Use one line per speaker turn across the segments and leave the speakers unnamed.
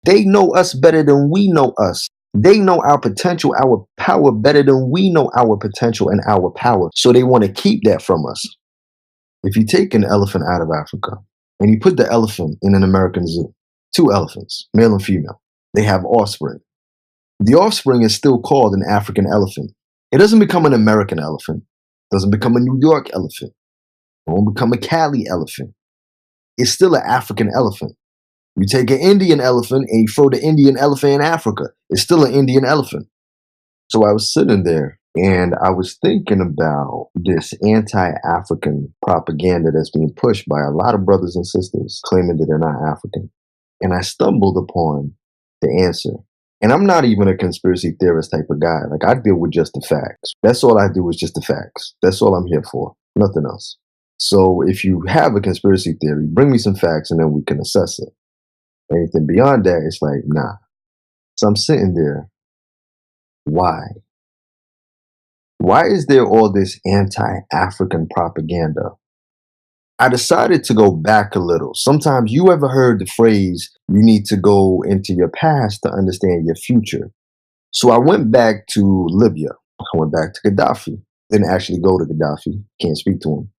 They know us better than we know us. They know our potential, our power better than we know our potential and our power. So they want to keep that from us. If you take an elephant out of Africa and you put the elephant in an American zoo, two elephants, male and female, they have offspring. The offspring is still called an African elephant. It doesn't become an American elephant, doesn't become a New York elephant, it won't become a Cali elephant. It's still an African elephant. You take an Indian elephant and you throw the Indian elephant in Africa, it's still an Indian elephant. So I was sitting there and I was thinking about this anti African propaganda that's being pushed by a lot of brothers and sisters claiming that they're not African. And I stumbled upon the answer. And I'm not even a conspiracy theorist type of guy. Like, I deal with just the facts. That's all I do is just the facts. That's all I'm here for. Nothing else. So if you have a conspiracy theory, bring me some facts and then we can assess it. Anything beyond that, it's like, nah. So I'm sitting there. Why? Why is there all this anti-African propaganda? I decided to go back a little. Sometimes you ever heard the phrase, you need to go into your past to understand your future. So I went back to Libya. I went back to Gaddafi. Didn't actually go to Gaddafi. Can't speak to him.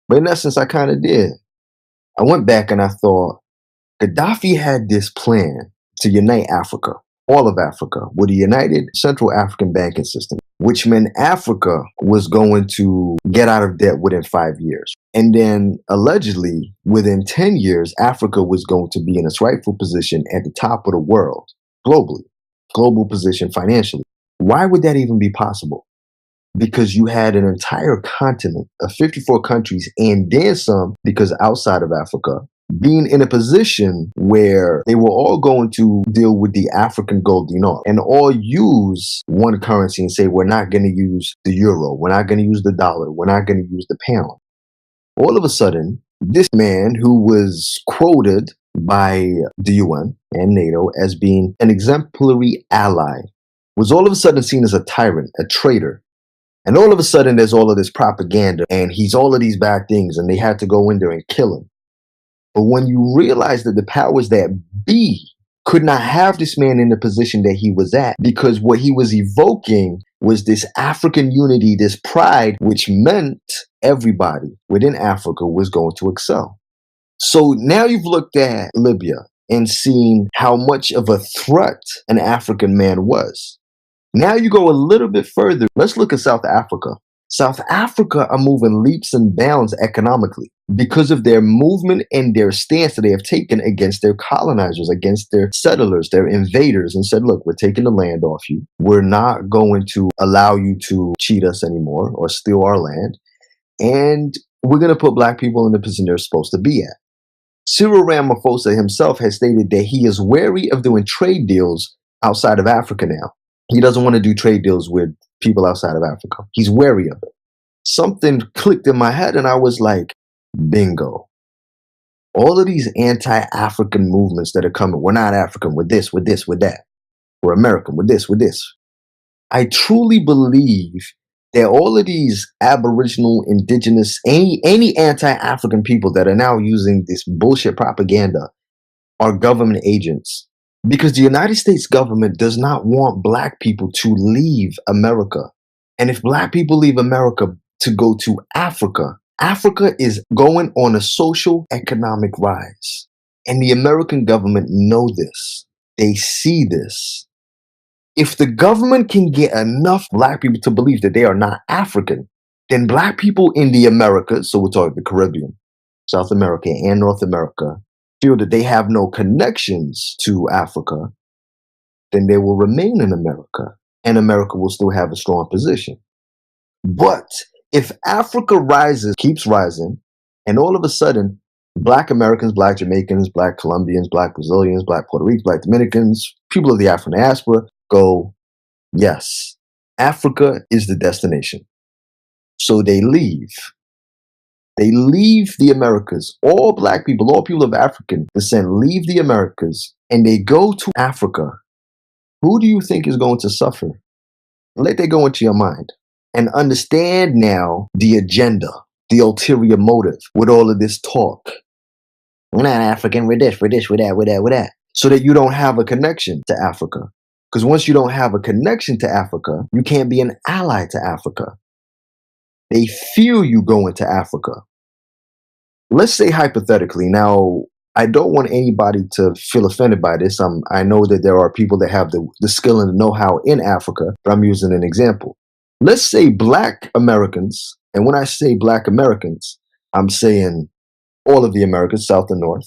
But in essence, I kind of did. I went back and I thought, Gaddafi had this plan to unite Africa, all of Africa, with a united Central African banking system, which meant Africa was going to get out of debt within 5 years. And then allegedly, within 10 years, Africa was going to be in its rightful position at the top of the world, globally, global position financially. Why would that even be possible? Because you had an entire continent of 54 countries and then some, because outside of Africa, being in a position where they were all going to deal with the African gold dinar and all use one currency and say, we're not going to use the euro, we're not going to use the dollar, we're not going to use the pound. All of a sudden, this man who was quoted by the UN and NATO as being an exemplary ally was all of a sudden seen as a tyrant, a traitor. And all of a sudden, there's all of this propaganda and he's all of these bad things and they had to go in there and kill him. But when you realize that the powers that be could not have this man in the position that he was at, because what he was evoking was this African unity, this pride, which meant everybody within Africa was going to excel. So now you've looked at Libya and seen how much of a threat an African man was. Now you go a little bit further. Let's look at South Africa. South Africa are moving leaps and bounds economically because of their movement and their stance that they have taken against their colonizers, against their settlers, their invaders, and said, look, we're taking the land off you. We're not going to allow you to cheat us anymore or steal our land. And we're going to put black people in the position they're supposed to be at. Cyril Ramaphosa himself has stated that he is wary of doing trade deals outside of Africa now. He doesn't want to do trade deals with people outside of Africa. He's wary of it. Something clicked in my head and I was like, bingo. All of these anti-African movements that are coming, we're not African, we're this, we're this, we're that. We're American, we're this, we're this. I truly believe that all of these aboriginal, indigenous, any anti-African people that are now using this bullshit propaganda are government agents. Because the United States government does not want black people to leave America. And if black people leave America to go to Africa, Africa is going on a social economic rise. And the American government know this. They see this. If the government can get enough black people to believe that they are not African, then black people in the Americas, so we're talking the Caribbean, South America, and North America, feel that they have no connections to Africa, then they will remain in America and America will still have a strong position. But if Africa rises, keeps rising, and all of a sudden, black Americans, black Jamaicans, black Colombians, black Brazilians, black Puerto Ricans, black Dominicans, people of the African diaspora go, yes, Africa is the destination. So they leave. They leave the Americas. All black people, all people of African descent leave the Americas and they go to Africa. Who do you think is going to suffer? Let that go into your mind and understand now the agenda, the ulterior motive with all of this talk. We're not African, we're this, we're this, we're that, we're that, we're that. so that you don't have a connection to Africa. Because once you don't have a connection to Africa, you can't be an ally to Africa. They fear you going to Africa. Let's say hypothetically, now I don't want anybody to feel offended by this. I know that there are people that have the skill and the know-how in Africa, but I'm using an example. Let's say Black Americans, and when I say Black Americans, I'm saying all of the Americans, South and North,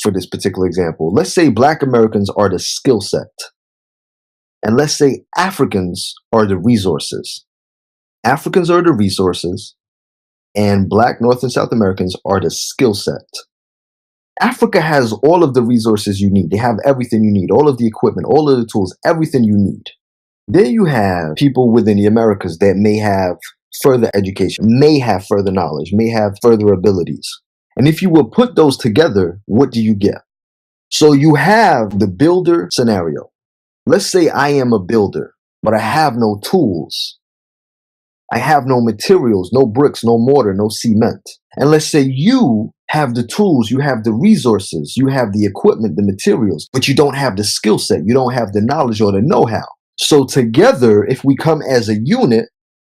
for this particular example. Let's say Black Americans are the skill set, and let's say Africans are the resources. Africans are the resources, and Black North and South Americans are the skill set. Africa has all of the resources you need. They have everything you need, all of the equipment, all of the tools, everything you need. Then you have people within the Americas that may have further education, may have further knowledge, may have further abilities. And if you will put those together, what do you get? So you have the builder scenario. Let's say I am a builder, but I have no tools. I have no materials, no bricks, no mortar, no cement. And let's say you have the tools, you have the resources, you have the equipment, the materials, but you don't have the skill set, you don't have the knowledge or the know-how. So together, if we come as a unit,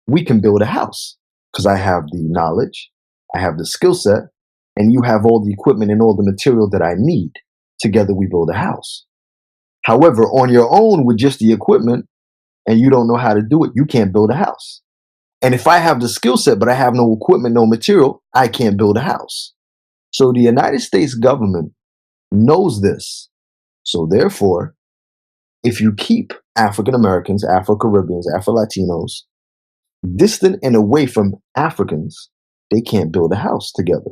we can build a house because I have the knowledge, I have the skill set, and you have all the equipment and all the material that I need. Together, we build a house. However, on your own with just the equipment and you don't know how to do it, you can't build a house. And if I have the skill set, but I have no equipment, no material, I can't build a house. So the United States government knows this. So therefore, if you keep African Americans, Afro Caribbeans, Afro Latinos distant and away from Africans, they can't build a house together.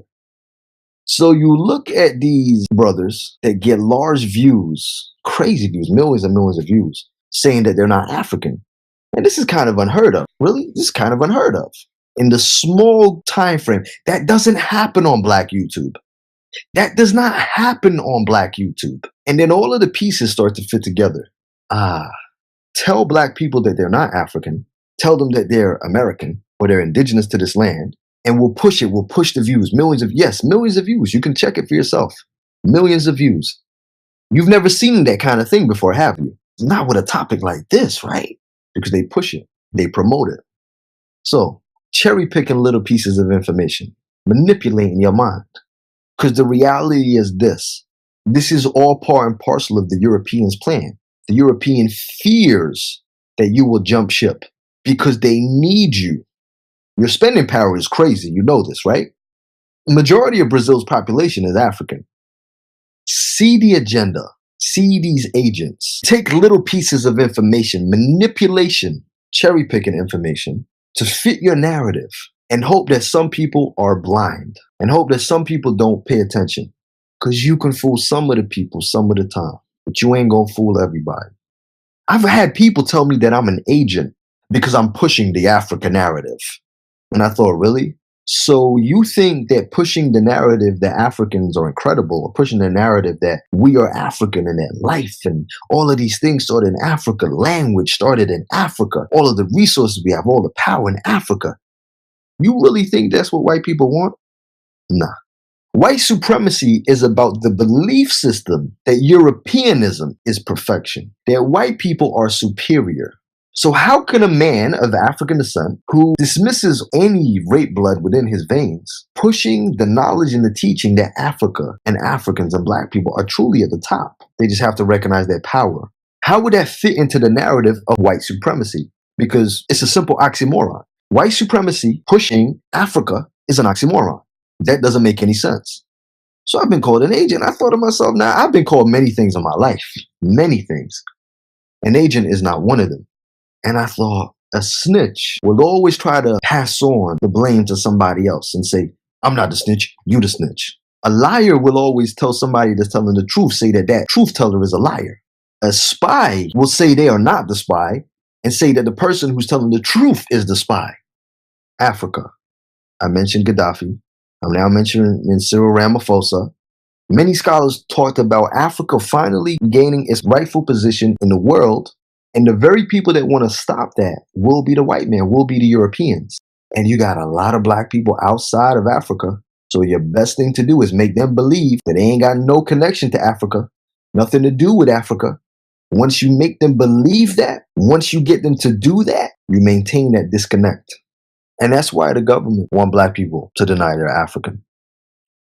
So you look at these brothers that get large views, crazy views, millions and millions of views, saying that they're not African. And this is kind of unheard of. Really? This is kind of unheard of. In the small time frame, that doesn't happen on Black YouTube. That does not happen on Black YouTube. And then all of the pieces start to fit together. Tell Black people that they're not African. Tell them that they're American or they're indigenous to this land. And we'll push it. We'll push the views. Millions of views. You can check it for yourself. Millions of views. You've never seen that kind of thing before, have you? Not with a topic like this, right? Because they push it. They promote it. So, cherry picking little pieces of information, manipulating your mind. Because the reality is this. This is all part and parcel of the Europeans' plan. The European fears that you will jump ship because they need you. Your spending power is crazy. You know this, right? Majority of Brazil's population is African. See the agenda. See these agents. Take little pieces of information, manipulation, cherry picking information to fit your narrative and hope that some people are blind and hope that some people don't pay attention because you can fool some of the people some of the time, but you ain't gonna fool everybody. I've had people tell me that I'm an agent because I'm pushing the Africa narrative. And I thought, really? So you think that pushing the narrative that Africans are incredible, or pushing the narrative that we are African and that life and all of these things started in Africa, language started in Africa, all of the resources we have, all the power in Africa. You really think that's what white people want? Nah. White supremacy is about the belief system that Europeanism is perfection, that white people are superior. So how can a man of African descent who dismisses any rape blood within his veins, pushing the knowledge and the teaching that Africa and Africans and Black people are truly at the top? They just have to recognize their power. How would that fit into the narrative of white supremacy? Because it's a simple oxymoron. White supremacy pushing Africa is an oxymoron. That doesn't make any sense. So I've been called an agent. I thought to myself, now I've been called many things in my life, many things. An agent is not one of them. And I thought, a snitch will always try to pass on the blame to somebody else and say, I'm not the snitch, you the snitch. A liar will always tell somebody that's telling the truth, say that that truth teller is a liar. A spy will say they are not the spy and say that the person who's telling the truth is the spy. Africa. I mentioned Gaddafi. I'm now mentioning Cyril Ramaphosa. Many scholars talked about Africa finally gaining its rightful position in the world. And the very people that want to stop that will be the white man, will be the Europeans. And you got a lot of Black people outside of Africa. So your best thing to do is make them believe that they ain't got no connection to Africa. Nothing to do with Africa. Once you make them believe that, once you get them to do that, you maintain that disconnect. And that's why the government want black people to deny they're African.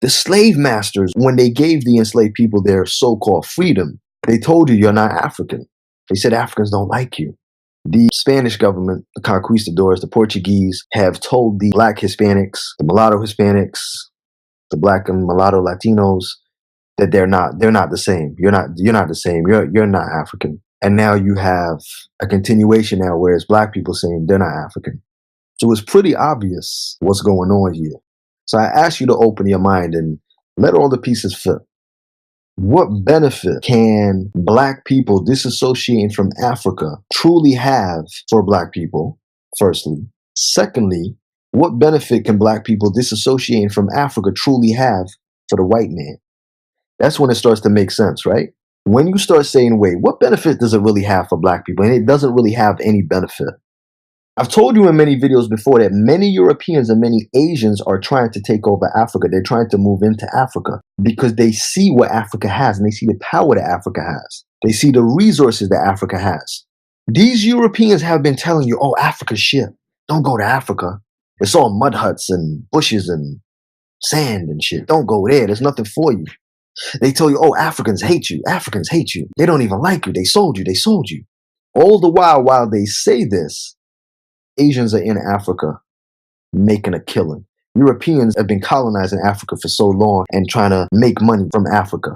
The slave masters, when they gave the enslaved people their so-called freedom, they told you you're not African. They said Africans don't like you. The Spanish government, the conquistadors, the Portuguese, have told the black Hispanics, the mulatto Hispanics, the black and mulatto Latinos that they're not the same. You're not the same. You're not African. And now you have a continuation now where it's black people saying they're not African. So it's pretty obvious what's going on here. So I ask you to open your mind and let all the pieces fit. What benefit can black people disassociating from Africa truly have for black people, firstly? Secondly, what benefit can black people disassociating from Africa truly have for the white man? That's when it starts to make sense, right? When you start saying, wait, what benefit does it really have for black people? And it doesn't really have any benefit. I've told you in many videos before that many Europeans and many Asians are trying to take over Africa. They're trying to move into Africa because they see what Africa has and they see the power that Africa has. They see the resources that Africa has. These Europeans have been telling you, oh, Africa's shit. Don't go to Africa. It's all mud huts and bushes and sand and shit. Don't go there. There's nothing for you. They tell you, oh, Africans hate you. Africans hate you. They don't even like you. They sold you. They sold you. All the while they say this, Asians are in Africa making a killing. Europeans have been colonizing Africa for so long and trying to make money from Africa,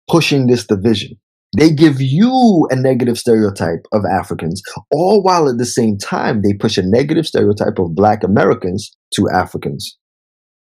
pushing this division. They give you a negative stereotype of Africans, all while at the same time they push a negative stereotype of black Americans to Africans.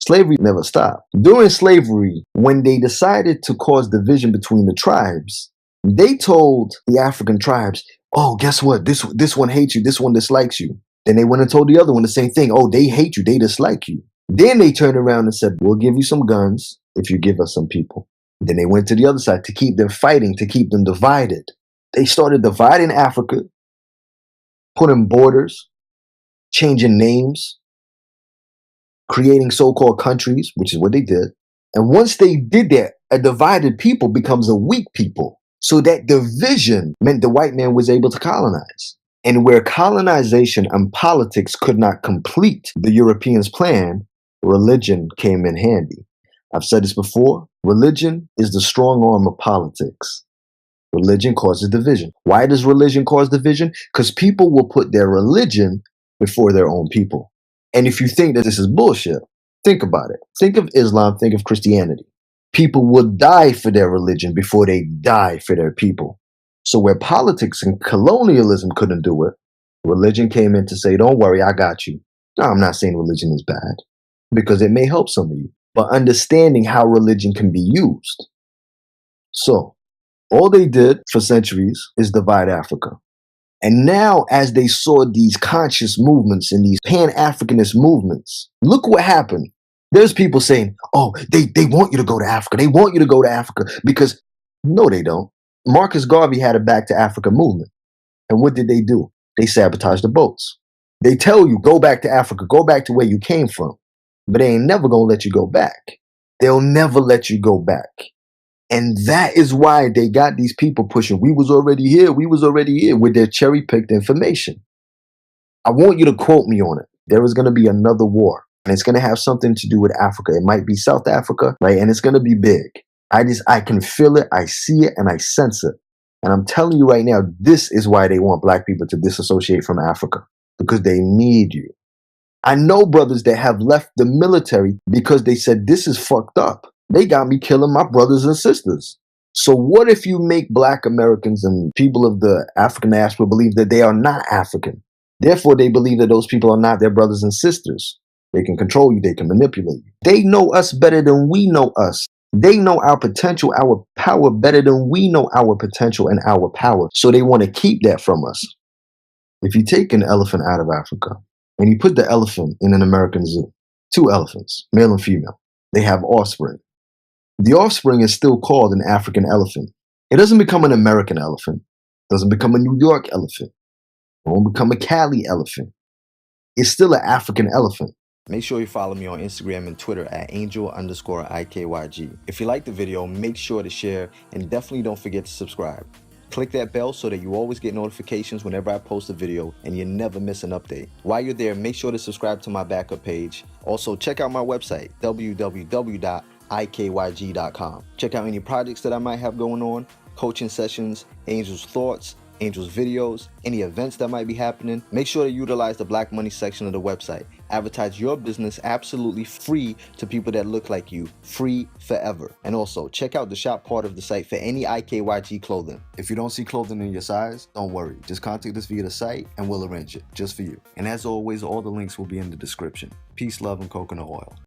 Slavery never stopped. During slavery, when they decided to cause division between the tribes, they told the African tribes, oh, guess what? This one hates you. This one dislikes you. Then they went and told the other one the same thing. Oh, they hate you. They dislike you. Then they turned around and said, we'll give you some guns if you give us some people. Then they went to the other side to keep them fighting, to keep them divided. They started dividing Africa, putting borders, changing names, creating so-called countries, which is what they did. And once they did that, a divided people becomes a weak people. So that division meant the white man was able to colonize. And where colonization and politics could not complete the Europeans' plan, religion came in handy. I've said this before. Religion is the strong arm of politics. Religion causes division. Why does religion cause division? Because people will put their religion before their own people. And if you think that this is bullshit, think about it. Think of Islam, think of Christianity. People would die for their religion before they die for their people. So where politics and colonialism couldn't do it, religion came in to say, don't worry, I got you. Now, I'm not saying religion is bad, because it may help some of you, but understanding how religion can be used. So all they did for centuries is divide Africa. And now, as they saw these conscious movements and these Pan-Africanist movements, look what happened. There's people saying, oh, they want you to go to Africa. They want you to go to Africa because, no, they don't. Marcus Garvey had a Back to Africa movement. And what did they do? They sabotaged the boats. They tell you, go back to Africa, go back to where you came from. But they ain't never going to let you go back. They'll never let you go back. And that is why they got these people pushing, we was already here with their cherry-picked information. I want you to quote me on it. There is going to be another war, and it's going to have something to do with Africa. It might be South Africa, right? And it's going to be big. I can feel it, I see it, and I sense it. And I'm telling you right now, this is why they want black people to disassociate from Africa, because they need you. I know brothers that have left the military because they said, this is fucked up. They got me killing my brothers and sisters. So what if you make black Americans and people of the African diaspora believe that they are not African? Therefore, they believe that those people are not their brothers and sisters. They can control you. They can manipulate you. They know us better than we know us. They know our potential, our power better than we know our potential and our power. So they want to keep that from us. If you take an elephant out of Africa and you put the elephant in an American zoo, 2 elephants, male and female, they have offspring. The offspring is still called an African elephant. It doesn't become an American elephant. It doesn't become a New York elephant. It won't become a Cali elephant. It's still an African elephant. Make sure you follow me on Instagram and Twitter at angel_IKYG. If you like the video, make sure to share and definitely don't forget to subscribe. Click that bell so that you always get notifications whenever I post a video and you never miss an update. While you're there, make sure to subscribe to my backup page. Also, check out my website, www.ikyg.com. Check out any projects that I might have going on, coaching sessions, Angel's thoughts, Angel's videos, any events that might be happening. Make sure to utilize the Black Money section of the website. Advertise your business absolutely free to people that look like you, free forever. And also, check out the shop part of the site for any IKYG clothing. If you don't see clothing in your size, don't worry. Just contact us via the site and we'll arrange it just for you. And as always, all the links will be in the description. Peace, love, and coconut oil.